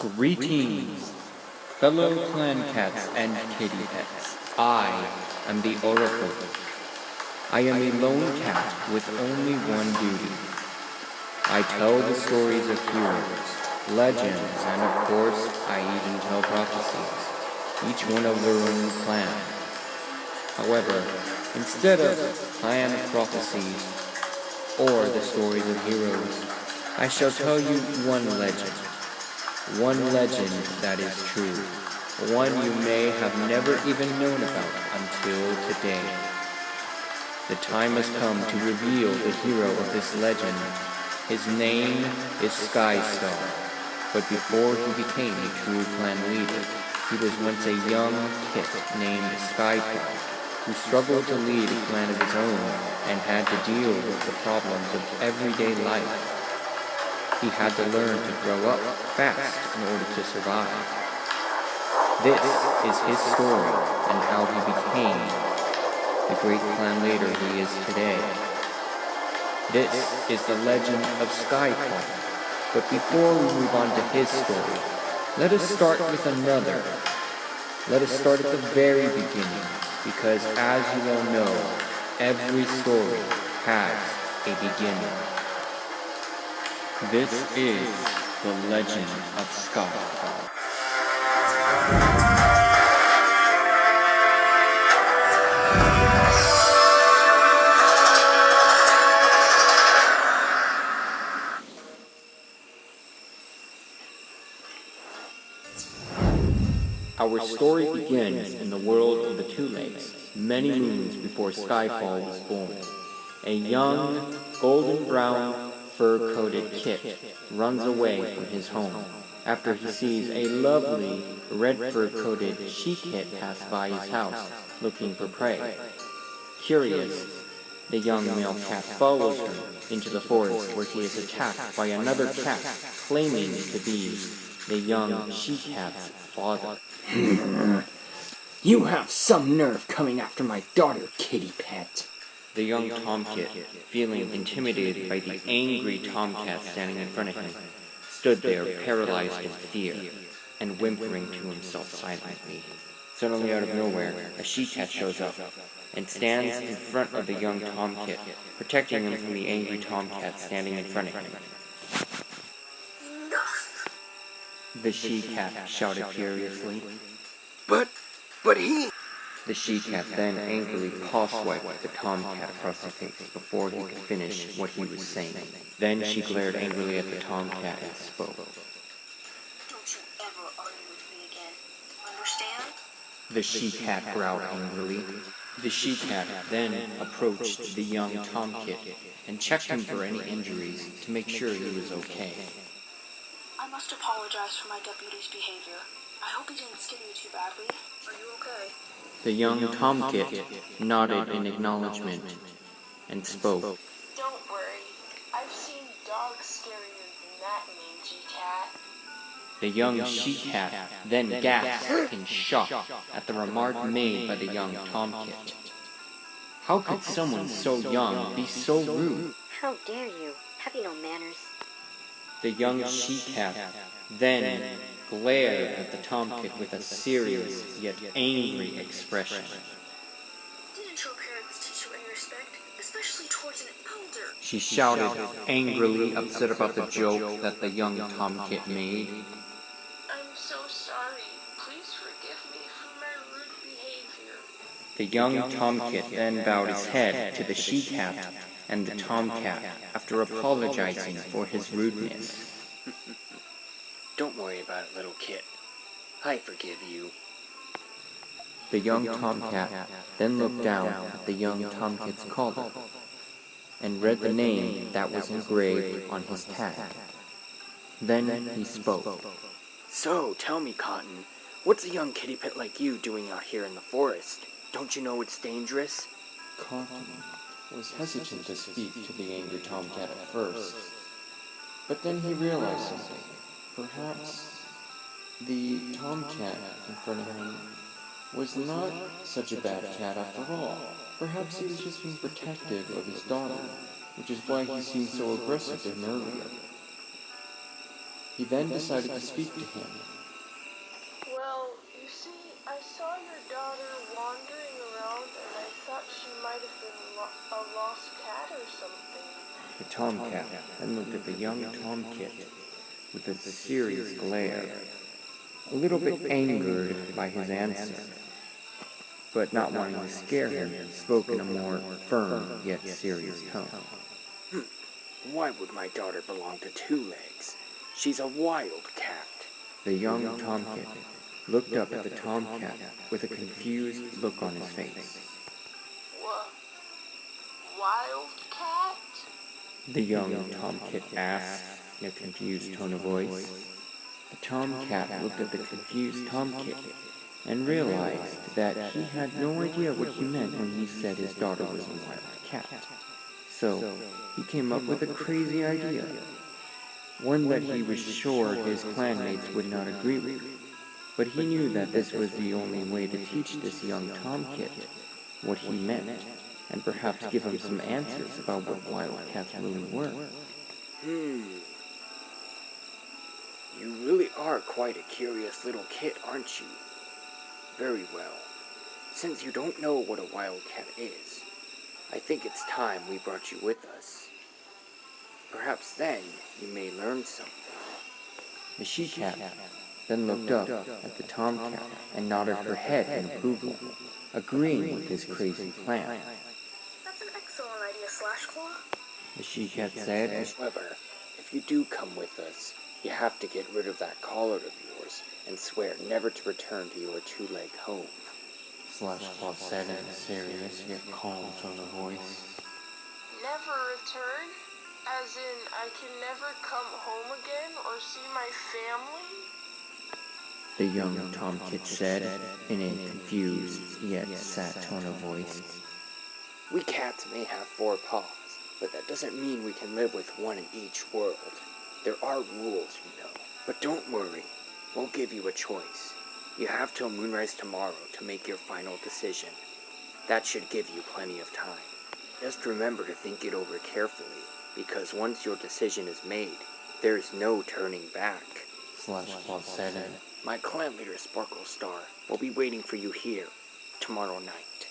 Greetings, fellow clan cats and kitty pets. I am the Oracle. I am a lone cat with only one duty. I tell the stories of heroes, legends, and of course, I even tell prophecies, each one of their own clan. However, instead of clan prophecies or the stories of heroes, I shall tell you one legend. One legend that is true, one you may have never even known about until today. The time has come to reveal the hero of this legend. His name is Skypaw, but before he became a true clan leader, he was once a young kit named Skypaw, who struggled to lead a clan of his own and had to deal with the problems of everyday life. He had to learn to grow up fast in order to survive. This is his story and how he became the great clan leader he is today. This is the legend of Skypaw. But before we move on to his story, let us start with another. Let us start at the very beginning, because as you all know, every story has a beginning. This is the legend of Skypaw. Our story begins in the world of the Two Lakes, many moons before Skypaw was born. A young, golden-brown, fur-coated kit runs away from his home after he sees a lovely, red fur-coated she-kit pass by his house looking for prey. Curious, the young male cat follows her into the forest where he is attacked by another cat claiming to be the young she-cat's father. You have some nerve coming after my daughter, kitty pet. The young tomcat, feeling intimidated by the angry tomcat standing in front of him, stood there paralyzed in fear and whimpering to himself silently. Suddenly out of nowhere, a she-cat shows up and stands in front of the young tomcat, protecting him from the angry tomcat standing in front of him. The she-cat shouted furiously. But he... The she-cat then angrily paw-swiped the tomcat across the face before he could finish what he was saying. Then she glared angrily at the tomcat and spoke. Don't you ever argue with me again, understand? The she-cat growled angrily. The she-cat then approached the young tomcat and checked him for any injuries to make sure he was okay. I must apologize for my deputy's behavior. I hope he didn't skin you too badly. Are you okay? The young tomcat nodded in acknowledgement and spoke. Don't worry. I've seen dogs scarier than that mangy cat. The young she-cat then gasped in shock at the remark made by the young tomcat. How could someone so young be so rude? How dare you? Have you no manners? The young she-cat then glared at the tomcat with a serious yet angry expression. Didn't your parents teach you any respect, especially towards an elder? She shouted, angrily upset about the joke that the young tomcat made. I'm so sorry. Please forgive me for my rude behavior. The young tomcat then bowed his head to the she-cat and the tomcat after apologizing for his rudeness. Don't worry about it, little kit. I forgive you. The young tomcat then looked down at the young tomcat's collar and read the name that was engraved on his tag. Then he spoke. So, tell me, Cotton, what's a young kitty pet like you doing out here in the forest? Don't you know it's dangerous? Cotton was hesitant to speak to the angry tomcat at first, but then he realized something. Perhaps the tomcat in front of him was not such a bad cat after all. Perhaps he was just being protective of his daughter, which is why he seemed so aggressive to him earlier. He then decided to speak to him. Well, you see, I saw your daughter wandering around and I thought she might have been a lost cat or something. The tomcat then looked at the young tomkit with a serious glare, a little bit angered by his answer, but not wanting to scare him, spoke in a more firm yet serious tone. Why would my daughter belong to two legs? She's a wild cat. The young tomkit looked up at the tomcat with a confused look on his face. What? Wild cat? The young tomkit asked in a confused tone of voice. The tomcat looked at the confused tomkit and realized that he had no idea what he meant when he said his daughter was a wild cat. So he came up with a crazy idea, one that he was sure his clanmates would not agree with. But he knew that this was the only way to teach this young tomkit what he meant, and perhaps give him some answers about what wild cats really were. You really are quite a curious little kid, aren't you? Very well. Since you don't know what a wild cat is, I think it's time we brought you with us. Perhaps then you may learn something. The she-cat then looked up at the tomcat and nodded her head in approval, agreeing with his crazy plan. That's an excellent idea, Slashclaw. The she-cat said, However, if you do come with us, you have to get rid of that collar of yours and swear never to return to your two-legged home. Slashclaw said in a serious yet calm tone of voice. Never return? As in, I can never come home again or see my family? The young tomkit said in a confused yet sad tone of voice. We cats may have 4 paws, but that doesn't mean we can live with one in each world. There are rules, you know. But don't worry, we'll give you a choice. You have till moonrise tomorrow to make your final decision. That should give you plenty of time. Just remember to think it over carefully, because once your decision is made, there is no turning back. Slashclaw said it. My clan leader, Sparkle Star, will be waiting for you here tomorrow night.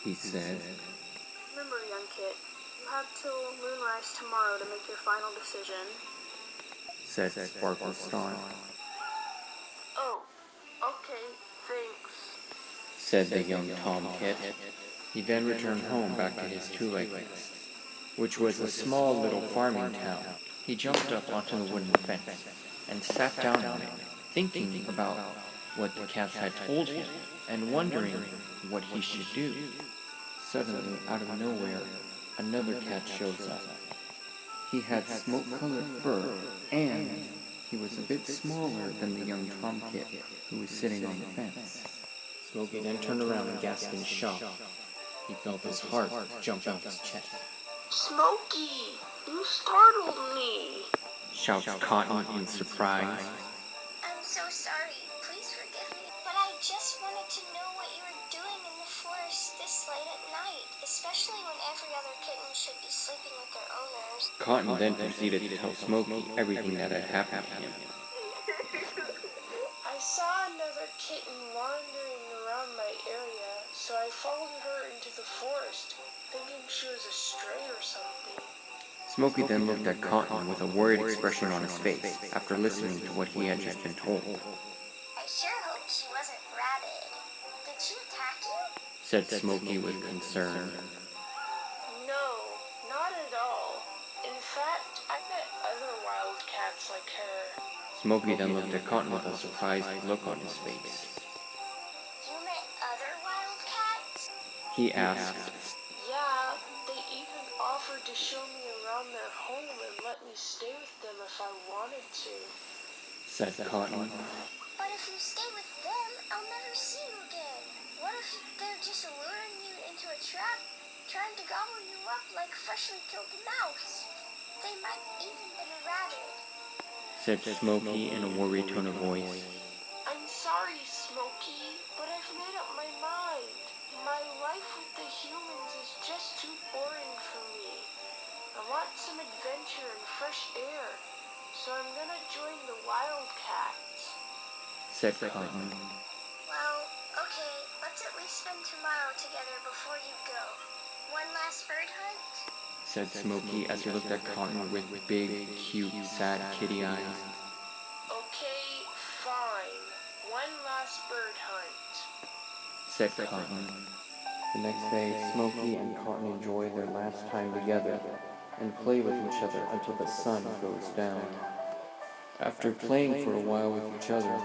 He said. Remember, young kid, you have till moonrise tomorrow to make your final decision. Said Sparkle Star. Oh, okay, thanks. Said the young tomkit. He then returned home back to his two-leggedness, which was a small little farming town. He jumped up onto the wooden fence and sat down on it, thinking about what the cats had told him and wondering what he should do. Suddenly, out of nowhere, another cat shows up. He had smoke-colored fur, and he was a bit smaller than the young tomkit who was sitting on the fence. Smokey then turned around and gasped in shock. He felt his heart jump out his chest. Smokey, you startled me. Shouts Cotton in surprise. I'm so sorry. Please forgive me. But I just wanted to know what you were doing in the forest this late at night, especially when every other kitten should be sleeping with their owners. Cotton then proceeded to tell Smokey everything that had happened to him. I saw another kitten wandering around my area, so I followed her into the forest, thinking she was a stray or something. Smokey then looked at Cotton with a worried expression on his face after listening to what he had just been told. I sure hope she wasn't rabid. Did she attack you? Said Smokey with concern. No, not at all. In fact, I met other wild cats like her. Smokey then looked at Cotton with a surprised look on his face. You met other wild cats? He asked. Yeah, they even offered to show me around their home and let me stay with them if I wanted to. Said Cotton. But if you stay with them, I'll never see you again. What if they're just luring you into a trap, trying to gobble you up like freshly killed mouse? They might even be rabid. Said Smokey in a worried tone of voice. I'm sorry, Smokey, but I've made up my mind. My life with the humans is just too boring for me. I want some adventure and fresh air. so I'm gonna join the Wildcats. said Cotton. Well, okay, let's at least spend tomorrow together before you go. One last bird hunt? Said Smokey as he looked at Cotton with big, cute, sad kitty eyes. Okay, fine. One last bird hunt. Said Cotton. The next day, Smokey and Cotton enjoy their last time together and play with each other until the sun goes down. After playing for a while with each other,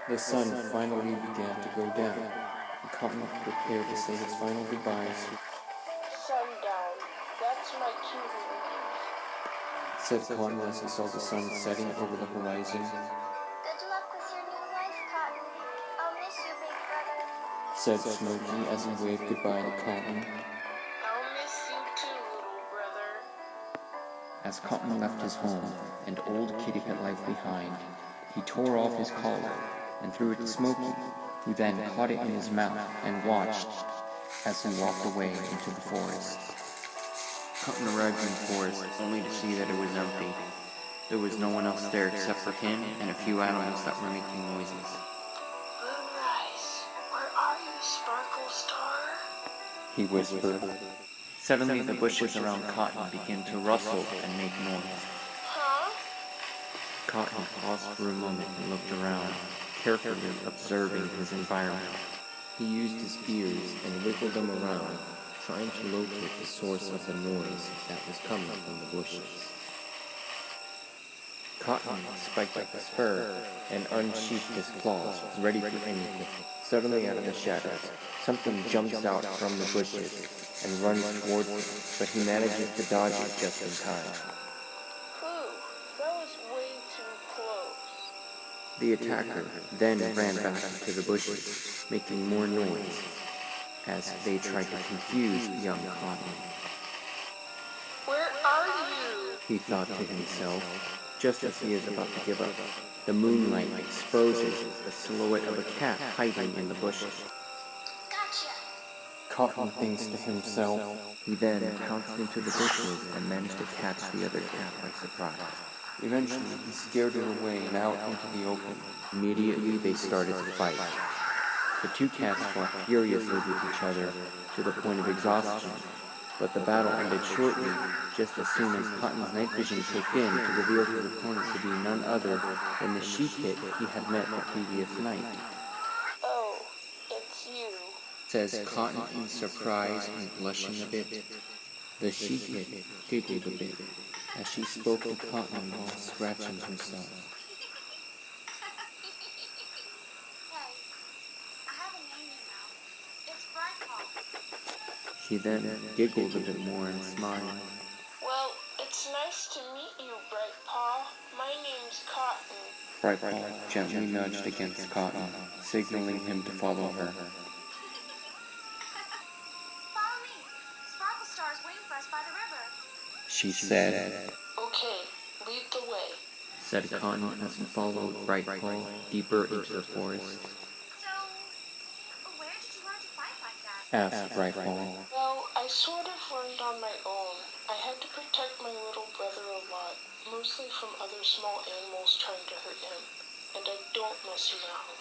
the sun finally began to go down, and Cotton prepared to say his final goodbyes. Sundown. That's my cue to leave. Said Cotton as he saw the sun setting over the horizon. Good luck with your new life, Cotton. I'll miss you, big brother. Said Smokey as he waved goodbye to Cotton. I'll miss you too, little brother. As Cotton left his home and old kitty pet life behind, he tore off his collar and threw it to Smokey, who then caught it in his mouth and watched as he walked away into the forest. Cotton arrived in the forest only to see that it was empty. There was no one else there except for him and a few animals that were making noises. Moonrise, where are you, Sparkle Star? He whispered. Suddenly the bushes around Cotton began to rustle and make noise. Huh? Cotton paused for a moment and looked around, carefully observing his environment. He used his ears and wiggled them around, trying to locate the source of the noise that was coming from the bushes. Cotton spiked up a spur and unsheathed his claws, ready for anything. Suddenly out of the shadows, something jumps out from the bushes and runs towards him, but he manages to dodge it just in time. Whew, that was way too close. The attacker then ran back into the bushes, making more noise, as they tried to confuse young Cotton. Where are you? He thought to himself, just as he is about to give up. The moonlight exposes the silhouette of a cat hiding in the bushes. Gotcha. Cotton thinks to himself. He then pounced into the bushes and managed to catch the other cat by surprise. Eventually, he scared it away and out into the open. Immediately, they started to fight. The two cats fought furiously with each other to the point of exhaustion, but the battle ended shortly, just as soon as Cotton's night vision kicked in to reveal his opponent to be none other than the she-kit he had met the previous night. Oh, it's you. Says Cotton in surprise and blushing a bit. The she-kit giggled a bit as she spoke to Cotton while scratching herself. Hey, I have a name, you know. It's Brightpaw. She then giggled a bit more and smiled. Well, it's nice to meet you, Brightpaw. My name's Cotton. Brightpaw gently nudged against Cotton, signaling him to follow her. Follow me. Sparkle Star's waiting for us by the river. She said, Okay, lead the way. said Cotton as he followed Brightpaw deeper into the forest. So, where did you learn to fight like that? Asked Brightpaw. Well, I sort of learned on my own. I had to protect my little brother a lot, mostly from other small animals trying to hurt him. And I don't mess around.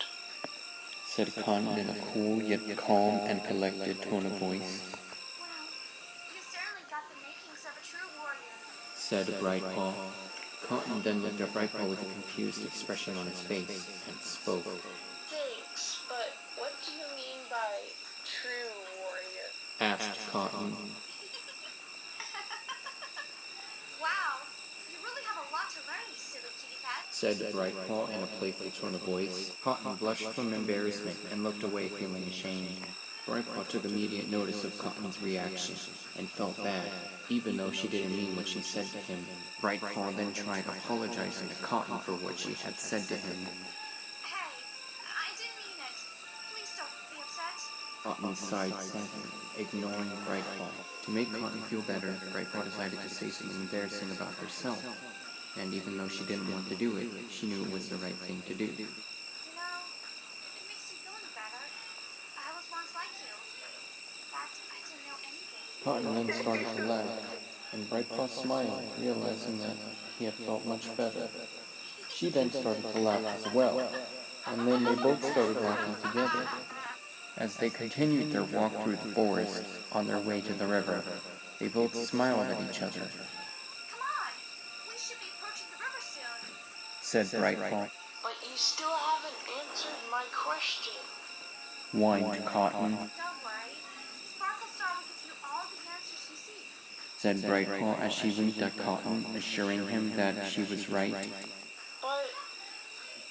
Said Cotton in a cool yet calm and collected tone of voice. Well, you certainly got the makings of a true warrior. Said Brightpaw. Cotton then looked at Brightpaw with a confused expression on his face and spoke. Thanks, but what do you mean by true warrior? Asked Cotton. Wow, you really have a lot to learn, you silly kitty cat. Said Brightpaw in a playful tone of voice. Cotton blushed from embarrassment and looked away feeling ashamed. Brightpaw took immediate notice of Cotton's reaction and felt bad, even though she didn't mean what she said to him. Brightpaw then tried apologizing to Cotton for what she had said to him. Hey, I didn't mean it. Please don't be upset. Cotton sighed slightly, ignoring Brightpaw. To make Cotton feel better, Brightpaw decided to say something embarrassing about herself. And even though she didn't want to do it, she knew it was the right thing to do. You know, if it makes you feel any better, I was once like you. In fact, I didn't know anything. Cotton then started to laugh. and Brightpaw smiled, realizing that he had felt much better. She then started to laugh as well, and then they both started laughing together. As they continued their walk through the forest on their way to the river, they both smiled at each other. Come on! We should be approaching the river soon. Said Brightpaw. But you still haven't answered my question. Whined Cotton. Don't worry. Sparkle Star will give you all the answers you seek. Said Brightpaw as she winked at Cotton, assuring him that she was right. But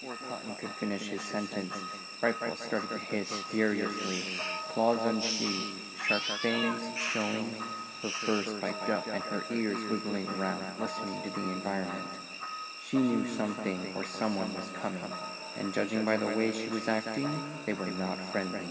Before Cotton could finish his sentence, Brightpaw started to hiss furiously, claws unsheathed, sharp fangs showing, her fur spiked up and her ears wiggling around, listening to the environment. She knew something or someone was coming, and judging by the way she was acting, they were not friendly.